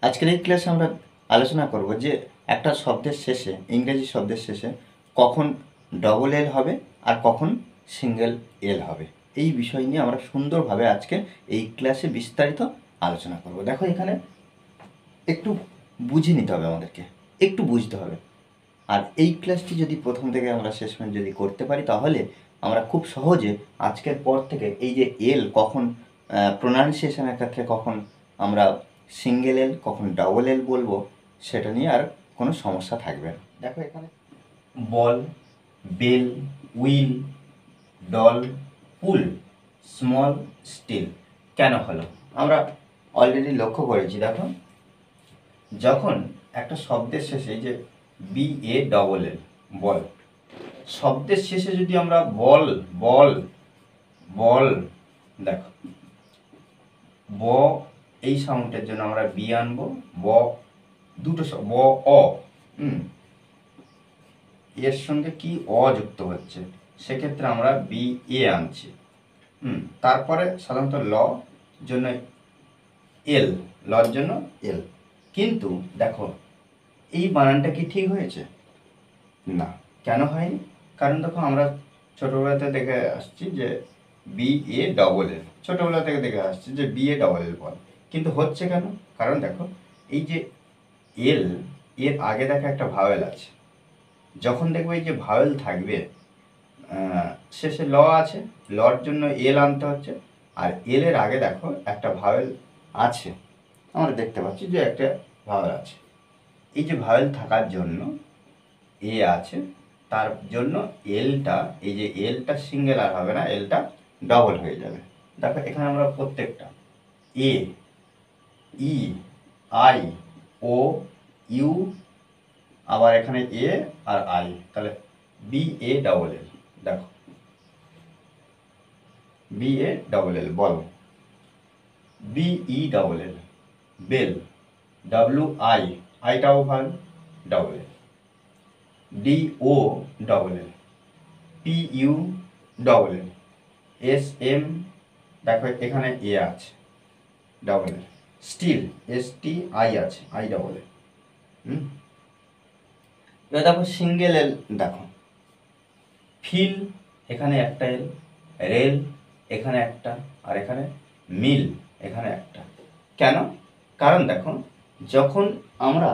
আজকের এই ক্লাসে আমরা আলোচনা করব যে একটা শব্দের শেষে, ইংরেজি শব্দের শেষে কখন ডবল এল হবে আর কখন সিঙ্গেল এল হবে। এই বিষয় নিয়ে আমরা সুন্দরভাবে আজকে এই ক্লাসে বিস্তারিত আলোচনা করব। দেখো এখানে একটু বুঝে নিতে হবে, আমাদেরকে একটু বুঝতে হবে। আর এই ক্লাসটি যদি প্রথম থেকে আমরা শেষ পর্যন্ত যদি করতে পারি, তাহলে আমরা খুব সহজে আজকের পর থেকে এই যে এল কখন প্রোনাউন্সিয়েশনের ক্ষেত্রে কখন আমরা সিঙ্গেল এল কখন ডাবল এল বলবো, সেটা নিয়ে আর কোনো সমস্যা থাকবে না। দেখো এখানে ball, bell, will, doll, pull, small, still কেন হলো আমরা অলরেডি লক্ষ্য করেছি। দেখো যখন একটা শব্দের শেষে যে বি এ ডবল এল বল, শব্দের শেষে যদি আমরা বল বল বল, দেখো ব এই সাউন্ডের জন্য আমরা বি আনবো, ব দুটো ব অ, এর সঙ্গে কি অ যুক্ত হচ্ছে, সেক্ষেত্রে আমরা বি এ আনছি। তারপরে সাধারণত ল জন্য এল, লর জন্য এল। কিন্তু দেখো এই বানানটা কি ঠিক হয়েছে? না। কেন হয়নি? কারণ দেখো আমরা ছোটোবেলাতে দেখে আসছি যে বি এ ডবল এল, ছোটোবেলা থেকে দেখে আসছি যে বি এ ডবল এল বল, কিন্তু হচ্ছে কেন? কারণ দেখো এই যে এল এর আগে দেখো একটা ভাওয়েল আছে। যখন দেখবে এই যে ভাওয়েল থাকবে শেষে ল আছে, লর জন্য এল আনতে হচ্ছে, আর এল এর আগে দেখো একটা ভাওয়েল আছে, আমরা দেখতে পাচ্ছি যে একটা ভাওয়েল আছে। এই যে ভাওয়েল থাকার জন্য এ আছে, তার জন্য এলটা, এই যে এলটা সিঙ্গেল আর হবে না, এলটা ডবল হয়ে যাবে। দেখো এখানে আমরা প্রত্যেকটা এ, ই, আই, ও, ইউ, আবার এখানে এ আর আই, তাহলে বি এ ডবল এল। দেখো B A double L ball, B E double L bell, W I, আইটাও ভাল double L, D O double L, P U double L, S M, দেখো এখানে A আছে double L, still S T I আছে, I double L. এবার দেখো single এল, দেখো feel এখানে একটা এল, রেল এখানে একটা, আর এখানে মিল এখানে একটা। কেন? কারণ দেখো যখন আমরা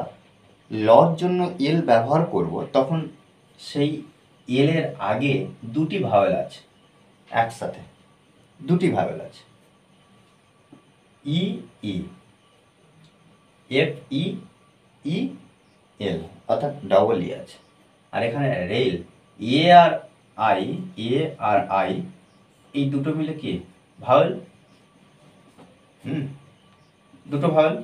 লর জন্য এল ব্যবহার করব, তখন সেই এলের আগে দুটি ভাওয়েল আছে, একসাথে দুটি ভাওয়েল আছে, ই ই, এফ ই, ই এল, অর্থাৎ ডবল ই আছে। আর এখানে rail, A R I, A R I এই দুটো মিলে কি ভাওয়েল, দুটো ভাওয়েল,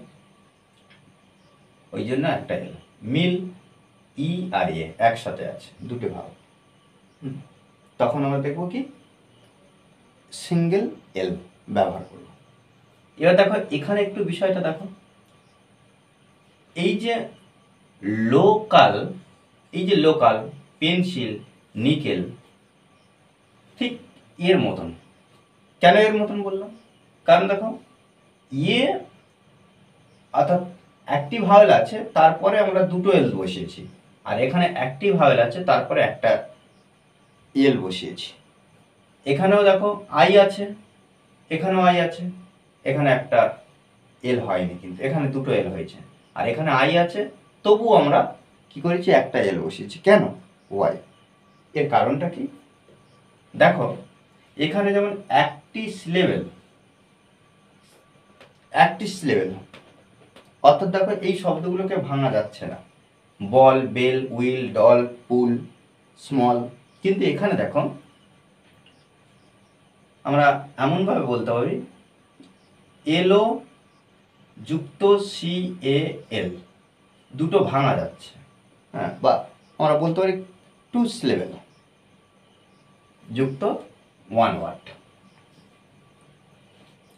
ওই জন্য একটা এল। মিল, ই আর এ একসাথে আছে, দুটো ভাওয়েল, তখন আমরা দেখবো কি সিঙ্গেল এল ব্যবহার করব। এবার দেখো এখানে একটু বিষয়টা দেখো, এই যে লোকাল, এই যে লোকাল, পেন্সিল, নিকেল, ঠিক এর মতন। কেন এর মতন বললাম? কারণ দেখো ইয়ে অর্থাৎ একটি ভাওয়েল আছে, তারপরে আমরা দুটো এল বসিয়েছি, আর এখানে একটি ভাওয়েল আছে তারপরে একটা এল বসিয়েছি। এখানেও দেখো আই আছে, এখানেও আই আছে, এখানে একটা এল হয়নি, কিন্তু এখানে দুটো এল হয়েছে, আর এখানে আই আছে, তবুও আমরা কি করেছি, একটা এল বসিয়েছি। কেন? ওয়াই। এর কারণটা কি? দেখো এখানে যেমন একটি সিলেবেল, একটি সিলেবেল, অর্থাৎ দেখো এই শব্দগুলোকে ভাঙা যাচ্ছে না, ball, bell, will, doll, pull, small. কিন্তু এখানে দেখো আমরা এমনভাবে বলতে পারি এলও যুক্ত সি এ এল, দুটো ভাঙা যাচ্ছে, হ্যাঁ, বা আমরা বলতে পারি টু সিলেবেল যুক্ত ওয়ান ওয়ার্ড।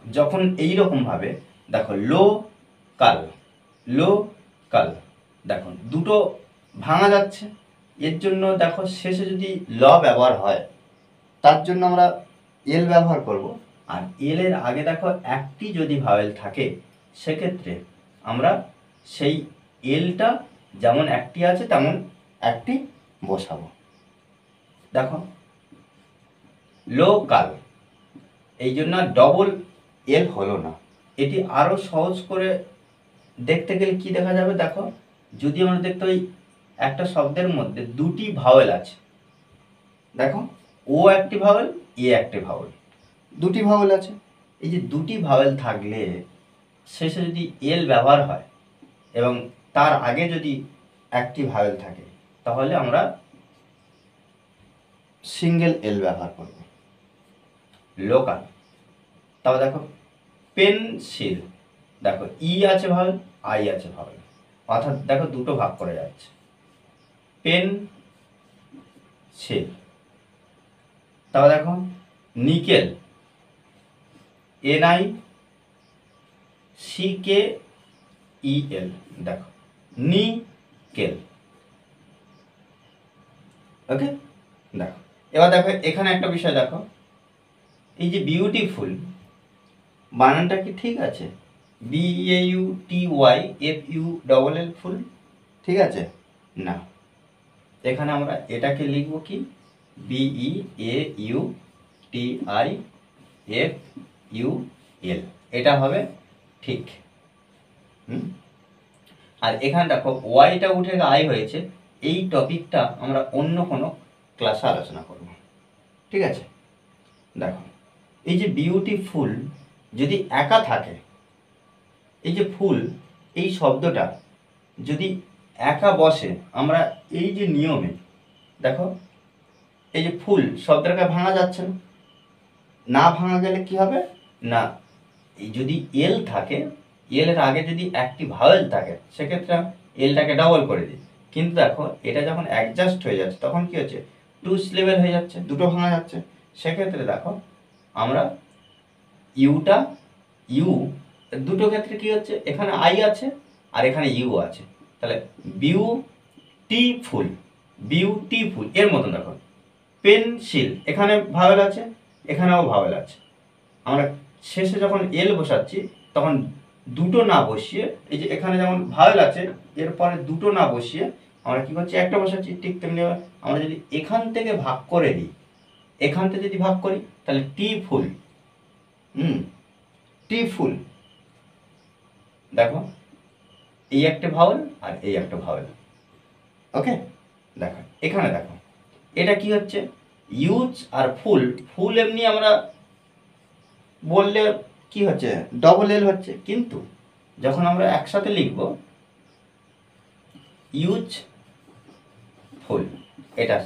যখন এইরকম ভাবে দেখো লো কাল, লো কাল, দেখো দুটো ভাঙা যাচ্ছে, এর জন্য দেখো শেষে যদি ল ব্যবহার হয়, তার জন্য আমরা এল ব্যবহার করব। আর এল এর আগে দেখো একটি যদি ভাওয়েল থাকে, সেক্ষেত্রে আমরা সেই এলটা যেমন একটি আছে তেমন একটি বসাবো। দেখো লোকাল, এই জন্য ডবল এল হলো না। এটি আরও সহজ করে দেখতে গেলে কি দেখা যাবে, দেখো যদি আমরা দেখতে পাই একটা শব্দের মধ্যে দুটি ভাওয়েল আছে, দেখো ও একটি ভাওয়েল, এ একটি ভাওয়েল, দুটি ভাওয়েল আছে। এই যে দুটি ভাওয়েল থাকলে শেষে যদি এল ব্যবহার হয় এবং তার আগে যদি একটি ভাওয়েল থাকে তাহলে আমরা সিঙ্গেল এল ব্যবহার করব, লোকাল। তারপর দেখো পেন্সিল, দেখো ই আছে ভাওয়েল, আই আছে ভাওয়েল, অর্থাৎ দেখো দুটো ভাগ করে যাচ্ছে, পেন সিল। তারপর দেখো নিকেল, NI CKEL, দেখো নিকেল। ওকে, দেখো এবার দেখো এখানে একটা বিষয় দেখো, এই যে বিউটিফুল বানানটা কি ঠিক আছে? BAUTYFULL ফুল ঠিক আছে না, এখানে আমরা এটাকে লিখব কি BEAUTIFUL, এটা হবে ঠিক। আর এখানে দেখো ওয়াইটা উঠে আই হয়েছে, এই টপিকটা আমরা অন্য কোনো ক্লাসে আলোচনা করব, ঠিক আছে। দেখো এই যে বিউটিফুল যদি একা থাকে, এই যে ফুল এই শব্দটা যদি একা বসে, আমরা এই যে নিয়মে দেখো এই যে ফুল শব্দটাকে ভাঙা যাচ্ছে না, না ভাঙা গেলে কি হবে না, এই যদি এল থাকে, এলের আগে যদি একটি ভাওয়েল থাকে সেক্ষেত্রে এলটাকে ডাবল করে দিই, কিন্তু দেখো এটা যখন অ্যাডজাস্ট হয়ে যাচ্ছে তখন কি হচ্ছে, টু সিলেবেল হয়ে যাচ্ছে, দুটো ভাঙা যাচ্ছে। সেক্ষেত্রে দেখো আমরা ইউটা ইউ দুটো ক্ষেত্রে কি হচ্ছে, এখানে আই আছে আর এখানে ইউ আছে, তাহলে বিউটিফুল, বিউটিফুল এর মতন দেখো পেন্সিল, এখানে ভাওয়েল আছে এখানেও ভাওয়েল আছে, আমরা শেষে যখন এল বসাচ্ছি তখন দুটো না বসিয়ে, এই যে এখানে যেমন ভাওয়েল আছে এরপরে দুটো না বসিয়ে আমরা কি করছি, একটা বসাচ্ছি। ঠিক তেমনি আমরা যদি এখান থেকে ভাগ করে দিই, এখান থেকে যদি ভাগ করি তাহলে টি ফুল, টি ফুল, দেখো এই একটা ভাওয়েল আর এই একটা ভাওয়েল। ওকে, দেখো এখানে দেখো এটা কি হচ্ছে, ইউজ আর ফুল, ফুল এমনি আমরা বললে কি হচ্ছে, ডবল এল হচ্ছে, কিন্তু যখন আমরা একসাথে লিখব ইউজ ফুল এটা,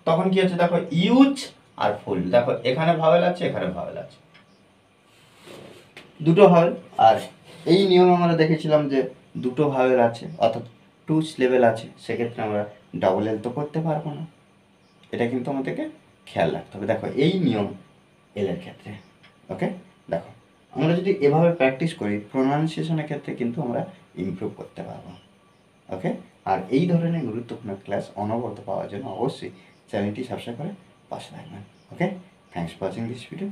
তখন কি হচ্ছে দেখো ইউজ আর ফুল, দেখো এখানে ভাওয়েল আছে এখানে ভাওয়েল আছে, দুটো ভাওয়েল। আর এই নিয়ম আমরা দেখেছিলাম যে দুটো ভাওয়েল আছে অর্থাৎ টু সিলেবেল আছে, সেক্ষেত্রে আমরা ডাবল এল তো করতে পারবো না, এটা কিন্তু আমাদেরকে খেয়াল রাখতে হবে। দেখো এই নিয়ম এলের ক্ষেত্রে। ওকে, দেখো আমরা যদি এভাবে প্র্যাকটিস করি প্রোনাউন্সিয়েশনের ক্ষেত্রে কিন্তু আমরা ইমপ্রুভ করতে পারবো। ওকে, আর এই ধরনের গুরুত্বপূর্ণ ক্লাস অনবরত পাওয়ার জন্য অবশ্যই চ্যানেলটি সাবস্ক্রাইব করে পাশে থাকবেন। Okay, thanks for watching this video.